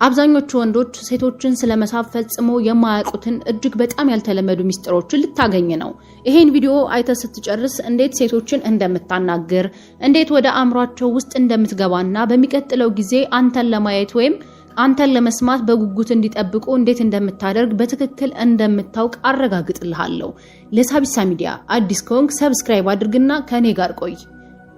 አብዛኞቹ ወንዶች ሴቶችን ስለመሳብ ፈጽሞ የማያውቁትን እጅግ በጣም ያልተለመዱ ሚስጥሮችን ልታገኝ ነው። ይሄን ቪዲዮ አይተ ስትጨርስ እንዴት ሴቶችን እንደምታናግር፣ እንዴት ወደ አእምሯቸው ውስጥ እንደምትገባና በሚቀጥለው ጊዜ አንተን ለማየት ወይም አንተን ለመስማት በጉጉት እንዲጠብቁ እንዴት እንደምታደርግ በትክክል እንደምታውቅ አረጋግጥልሃለሁ። ለሳቢሳ ሚዲያ አዲስ ከሆንክ ሰብስክራይብ አድርግና ከኔ ጋር ቆይ።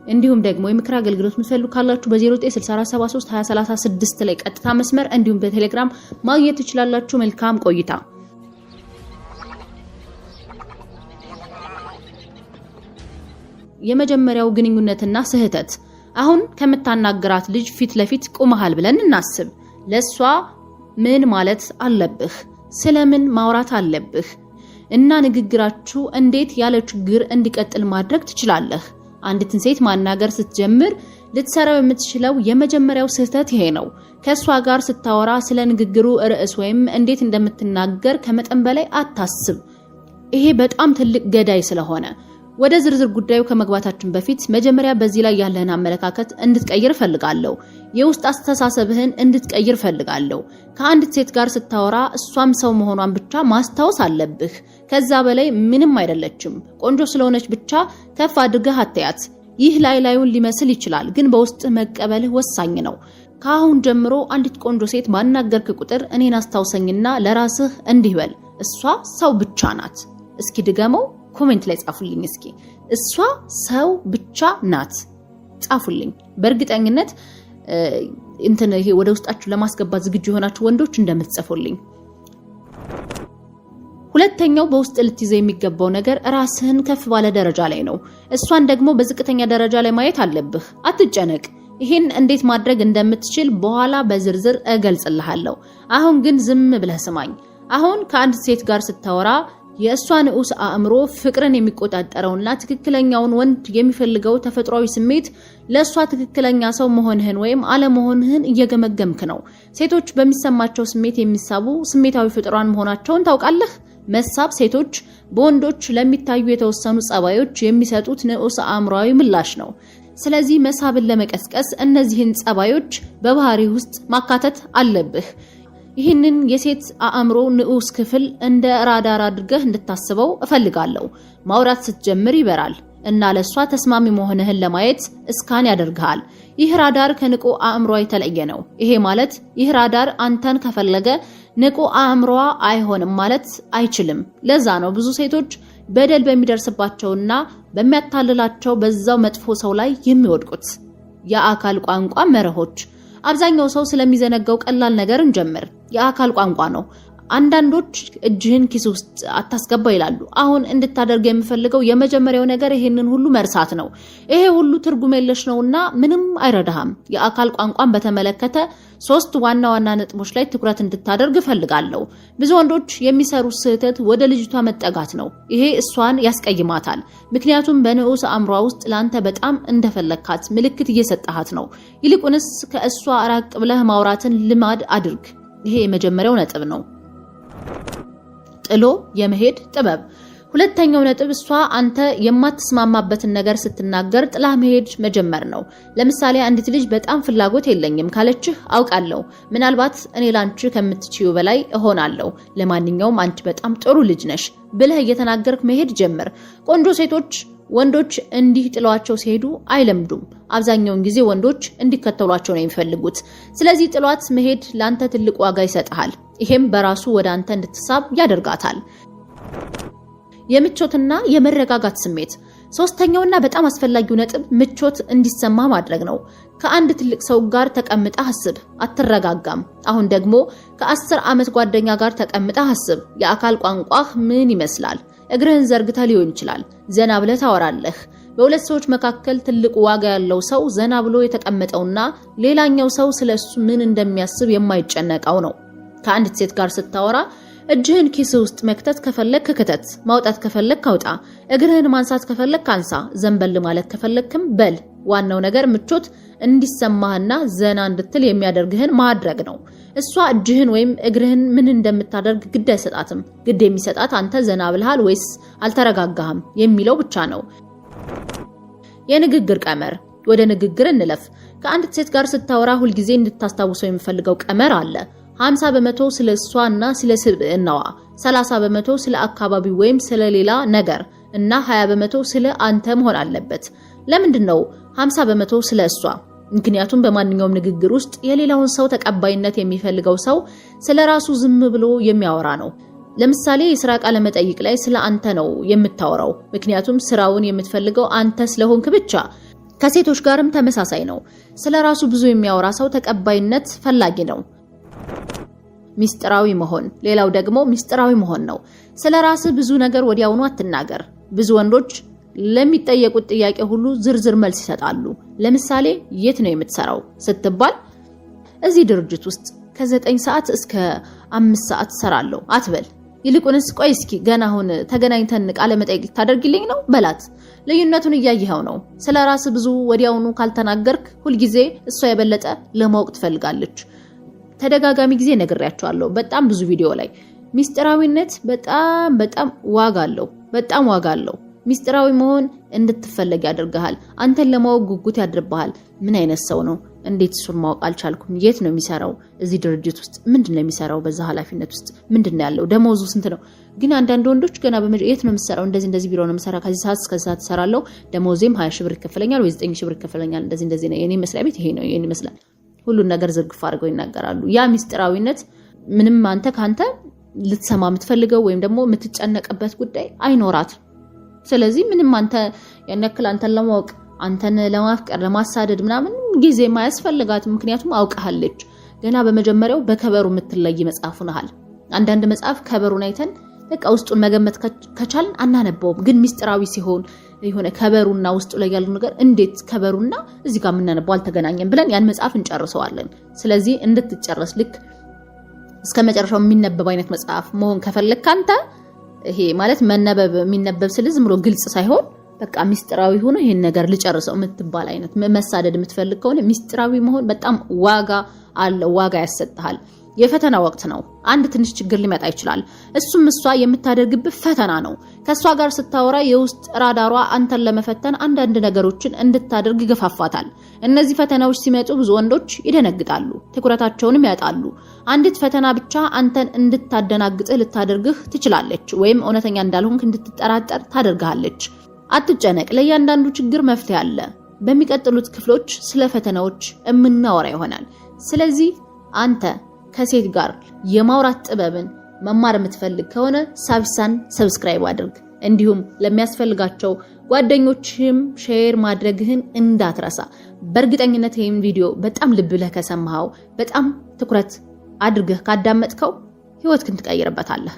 እንዲሁም ደግሞ የምክር አገልግሎት የምትፈልጉ ካላችሁ በ0964732036 ላይ ቀጥታ መስመር እንዲሁም በቴሌግራም ማግኘት ትችላላችሁ። መልካም ቆይታ። የመጀመሪያው ግንኙነትና ስህተት። አሁን ከምታናገራት ልጅ ፊት ለፊት ቆመሃል ብለን እናስብ። ለሷ ምን ማለት አለብህ? ስለምን ማውራት አለብህ? እና ንግግራችሁ እንዴት ያለ ችግር እንዲቀጥል ማድረግ ትችላለህ? አንዲትን ሴት ማናገር ስትጀምር ልትሰራው የምትችለው የመጀመሪያው ስህተት ይሄ ነው። ከሷ ጋር ስታወራ ስለ ንግግሩ ርዕስ ወይም እንዴት እንደምትናገር ከመጠን በላይ አታስብ። ይሄ በጣም ትልቅ ገዳይ ስለሆነ ወደ ዝርዝር ጉዳዩ ከመግባታችን በፊት መጀመሪያ በዚህ ላይ ያለህን አመለካከት እንድትቀይር ፈልጋለሁ። የውስጥ አስተሳሰብህን እንድትቀይር ፈልጋለሁ። ከአንዲት ሴት ጋር ስታወራ እሷም ሰው መሆኗን ብቻ ማስታወስ አለብህ። ከዛ በላይ ምንም አይደለችም። ቆንጆ ስለሆነች ብቻ ከፍ አድርገህ አትያት። ይህ ላዩን ሊመስል ይችላል፣ ግን በውስጥ መቀበልህ ወሳኝ ነው። ከአሁን ጀምሮ አንዲት ቆንጆ ሴት ባናገርክ ቁጥር እኔን አስታውሰኝና ለራስህ እንዲህ በል፣ እሷ ሰው ብቻ ናት። እስኪ ድገመው፣ ኮሜንት ላይ ጻፉልኝ። እስኪ እሷ ሰው ብቻ ናት ጻፉልኝ። በእርግጠኝነት ይሄ ወደ ውስጣችሁ ለማስገባት ዝግጁ የሆናችሁ ወንዶች እንደምትጽፉልኝ። ሁለተኛው በውስጥ ልትይዘው የሚገባው ነገር ራስህን ከፍ ባለ ደረጃ ላይ ነው። እሷን ደግሞ በዝቅተኛ ደረጃ ላይ ማየት አለብህ። አትጨነቅ። ይሄን እንዴት ማድረግ እንደምትችል በኋላ በዝርዝር እገልጽልሃለሁ። አሁን ግን ዝም ብለህ ስማኝ። አሁን ከአንድ ሴት ጋር ስታወራ የእሷ ንዑስ አእምሮ ፍቅርን የሚቆጣጠረውና ትክክለኛውን ወንድ የሚፈልገው ተፈጥሯዊ ስሜት ለእሷ ትክክለኛ ሰው መሆንህን ወይም አለመሆንህን እየገመገምክ ነው። ሴቶች በሚሰማቸው ስሜት የሚሳቡ ስሜታዊ ፍጥሯን መሆናቸውን ታውቃለህ። መሳብ ሴቶች በወንዶች ለሚታዩ የተወሰኑ ጸባዮች የሚሰጡት ንዑስ አእምሯዊ ምላሽ ነው። ስለዚህ መሳብን ለመቀስቀስ እነዚህን ጸባዮች በባህሪ ውስጥ ማካተት አለብህ። ይህንን የሴት አእምሮ ንዑስ ክፍል እንደ ራዳር አድርገህ እንድታስበው እፈልጋለሁ። ማውራት ስትጀምር ይበራል እና ለሷ ተስማሚ መሆንህን ለማየት እስካን ያደርግሃል። ይህ ራዳር ከንቁ አእምሮ የተለየ ነው። ይሄ ማለት ይህ ራዳር አንተን ከፈለገ ንቁ አእምሮዋ አይሆንም ማለት አይችልም። ለዛ ነው ብዙ ሴቶች በደል በሚደርስባቸውና በሚያታልላቸው በዛው መጥፎ ሰው ላይ የሚወድቁት። የአካል ቋንቋ መርሆች። አብዛኛው ሰው ስለሚዘነጋው ቀላል ነገር እንጀምር። የአካል ቋንቋ ነው። አንዳንዶች እጅህን ኪስ ውስጥ አታስገባ ይላሉ። አሁን እንድታደርግ የምፈልገው የመጀመሪያው ነገር ይሄንን ሁሉ መርሳት ነው። ይሄ ሁሉ ትርጉም የለሽ ነውና ምንም አይረዳህም። የአካል ቋንቋን በተመለከተ 3 ዋና ዋና ነጥቦች ላይ ትኩረት እንድታደርግ እፈልጋለሁ። ብዙ ወንዶች የሚሰሩት ስህተት ወደ ልጅቷ መጠጋት ነው። ይሄ እሷን ያስቀይማታል። ምክንያቱም በንዑስ አእምሯ ውስጥ ላንተ በጣም እንደፈለካት ምልክት እየሰጣሃት ነው። ይልቁንስ ከእሷ ራቅ ብለህ ማውራትን ልማድ አድርግ። ይሄ የመጀመሪያው ነጥብ ነው። ጥሎ የመሄድ ጥበብ። ሁለተኛው ነጥብ እሷ አንተ የማትስማማበትን ነገር ስትናገር ጥላ መሄድ መጀመር ነው። ለምሳሌ አንዲት ልጅ በጣም ፍላጎት የለኝም ካለችህ አውቃለሁ፣ ምናልባት እኔ ላንቺ ከምትችዩ በላይ እሆናለሁ፣ ለማንኛውም አንቺ በጣም ጥሩ ልጅ ነሽ ብለህ እየተናገርክ መሄድ ጀምር። ቆንጆ ሴቶች ወንዶች እንዲህ ጥሏቸው ሲሄዱ አይለምዱም። አብዛኛውን ጊዜ ወንዶች እንዲከተሏቸው ነው የሚፈልጉት። ስለዚህ ጥሏት መሄድ ላንተ ትልቅ ዋጋ ይሰጣል። ይሄም በራሱ ወደ አንተ እንድትሳብ ያደርጋታል። የምቾትና የመረጋጋት ስሜት። ሶስተኛውና በጣም አስፈላጊው ነጥብ ምቾት እንዲሰማ ማድረግ ነው። ከአንድ ትልቅ ሰው ጋር ተቀምጠህ አስብ፣ አትረጋጋም። አሁን ደግሞ ከ10 ዓመት ጓደኛ ጋር ተቀምጠህ አስብ። የአካል ቋንቋህ ምን ይመስላል? እግርህን ዘርግተህ ሊሆን ይችላል። ዘና ብለህ ታወራለህ። በሁለት ሰዎች መካከል ትልቅ ዋጋ ያለው ሰው ዘና ብሎ የተቀመጠውና ሌላኛው ሰው ስለሱ ምን እንደሚያስብ የማይጨነቀው ነው። ከአንዲት ሴት ጋር ስታወራ እጅህን ኪስ ውስጥ መክተት ከፈለክ ክተት፣ ማውጣት ከፈለክ አውጣ፣ እግርህን ማንሳት ከፈለክ አንሳ፣ ዘንበል ማለት ከፈለክም በል። ዋናው ነገር ምቾት እንዲሰማህና ዘና እንድትል የሚያደርግህን ማድረግ ነው። እሷ እጅህን ወይም እግርህን ምን እንደምታደርግ ግድ አይሰጣትም። ግድ የሚሰጣት አንተ ዘና ብለሃል ወይስ አልተረጋጋህም የሚለው ብቻ ነው። የንግግር ቀመር። ወደ ንግግር እንለፍ። ከአንድ ሴት ጋር ስታወራ ሁሉ ጊዜ እንድታስታውሰው የሚፈልገው ቀመር አለ። 50% ስለ እሷና ስለ ስብዕናዋ፣ 30% ስለ አካባቢ ወይም ስለ ሌላ ነገር እና 20% ስለ አንተ መሆን አለበት። ለምንድነው 50% ስለ እሷ? ምክንያቱም በማንኛውም ንግግር ውስጥ የሌላውን ሰው ተቀባይነት የሚፈልገው ሰው ስለራሱ ዝም ብሎ የሚያወራ ነው። ለምሳሌ የሥራ ቃለ መጠይቅ ላይ ስለ አንተ ነው የምታወራው፣ ምክንያቱም ስራውን የምትፈልገው አንተ ስለሆንክ ብቻ። ከሴቶች ጋርም ተመሳሳይ ነው። ስለራሱ ብዙ የሚያወራ ሰው ተቀባይነት ፈላጊ ነው። ሚስጥራዊ መሆን፣ ሌላው ደግሞ ሚስጥራዊ መሆን ነው። ስለራስ ብዙ ነገር ወዲያውኑ አትናገር። ብዙ ወንዶች ለሚጠየቁት ጥያቄ ሁሉ ዝርዝር መልስ ይሰጣሉ። ለምሳሌ የት ነው የምትሰራው ስትባል እዚህ ድርጅት ውስጥ ከ9 ሰዓት እስከ 5 ሰዓት ሰራለሁ አትበል። ይልቁንስ ቆይ እስኪ ገና አሁን ተገናኝተን ቃለ መጠይቅ ታደርግልኝ ነው በላት። ልዩነቱን እያየኸው ነው። ስለራስ ብዙ ወዲያውኑ ካልተናገርክ ሁሉ ጊዜ እሷ የበለጠ ለማወቅ ትፈልጋለች። ተደጋጋሚ ጊዜ ነግሬያቸዋለሁ በጣም ብዙ ቪዲዮ ላይ ሚስጥራዊነት በጣም ዋጋ አለው። ሚስጥራዊ መሆን እንድትፈለግ ያደርጋል። አንተን ለማወቅ ጉጉት ያድርብሃል። ምን አይነት ሰው ነው? እንዴት እሱን ማወቅ አልቻልኩም? የት ነው የሚሰራው? እዚህ ድርጅት ውስጥ ምንድነው የሚሰራው? በዛ ኃላፊነት ውስጥ ምንድነው ያለው? ደሞዙ ስንት ነው? ግን አንዳንድ ወንዶች ገና የት ነው የምሰራው? እንደዚህ ቢሮ ነው የምሰራው፣ ከዚህ ሰዓት እስከ ሰዓት እሰራለሁ፣ ደሞዜም 20 ሺህ ብር ይከፈለኛል ወይ 9 ሺህ ብር ይከፈለኛል፣ እንደዚህ ነው የኔ መስሪያ ቤት ይሄ ነው የኔ ይመስላል። ሁሉን ነገር ዝርግፍ አድርገው ይናገራሉ። ያ ሚስጥራዊነት ምንም አንተ ካንተ ልትሰማ የምትፈልገው ወይም ደግሞ የምትጨነቅበት ጉዳይ አይኖራት። ስለዚህ ምንም አንተ ያን ያክል አንተን ለማወቅ አንተን ለማፍቀር ለማሳደድ ምናምን ጊዜ ማያስፈልጋት። ምክንያቱም አውቀሃለች። ገና በመጀመሪያው በከበሩ የምትለይ መጽሐፍ ነሃል። አንዳንድ መጽሐፍ ከበሩን አይተን በቃ ውስጡን መገመት ከቻልን አናነበውም። ግን ሚስጥራዊ ሲሆን የሆነ ከበሩና ውስጡ ላይ ያለው ነገር እንዴት ከበሩና እዚህ ጋር የምናነበው አልተገናኘም ብለን ያን መጽሐፍ እንጨርሰዋለን። ስለዚህ እንድትጨርስ ልክ እስከ መጨረሻው የሚነበብ አይነት መጽሐፍ መሆን ከፈለክ አንተ ይሄ ማለት መነበብ የሚነበብ ስለ ዝም ብሎ ግልጽ ሳይሆን በቃ ሚስጥራዊ ሆኖ ይሄን ነገር ልጨርሰው የምትባል አይነት መሳደድ የምትፈልግ ከሆነ ሚስጥራዊ መሆን በጣም ዋጋ አለው፣ ዋጋ ያሰጣል። የፈተና ወቅት ነው። አንድ ትንሽ ችግር ሊመጣ ይችላል። እሱም እሷ የምታደርግብህ ፈተና ነው። ከሷ ጋር ስታወራ የውስጥ ራዳሯ አንተን ለመፈተን አንዳንድ ነገሮችን እንድታደርግ ይገፋፋታል። እነዚህ ፈተናዎች ሲመጡ ብዙ ወንዶች ይደነግጣሉ፣ ትኩረታቸውንም ያጣሉ። አንዲት ፈተና ብቻ አንተን እንድታደናግጥህ ልታደርግህ ትችላለች፣ ወይም እውነተኛ እንዳልሆንክ እንድትጠራጠር ታደርግሃለች። አትጨነቅ፣ ለእያንዳንዱ ችግር መፍትሄ አለ። በሚቀጥሉት ክፍሎች ስለ ፈተናዎች የምናወራ ይሆናል። ስለዚህ አንተ ከሴት ጋር የማውራት ጥበብን መማር የምትፈልግ ከሆነ ሳቢሳን ሰብስክራይብ አድርግ። እንዲሁም ለሚያስፈልጋቸው ጓደኞችህም ሼር ማድረግህን እንዳትረሳ። በእርግጠኝነት ይህን ቪዲዮ በጣም ልብ ብለህ ከሰማኸው፣ በጣም ትኩረት አድርገህ ካዳመጥከው ህይወትህን ትቀይርበታለህ።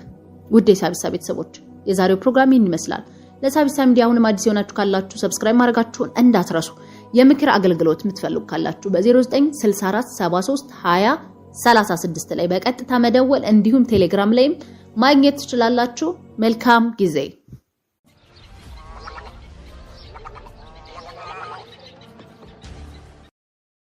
ውድ የሳቢሳ ቤተሰቦች የዛሬው ፕሮግራም ይህን ይመስላል። ለሳቢሳ ሚዲያ አሁንም አዲስ የሆናችሁ ካላችሁ ሰብስክራይብ ማድረጋችሁን እንዳትረሱ። የምክር አገልግሎት የምትፈልጉ ካላችሁ በ0964 73 20 36 ላይ በቀጥታ መደወል እንዲሁም ቴሌግራም ላይም ማግኘት ትችላላችሁ። መልካም ጊዜ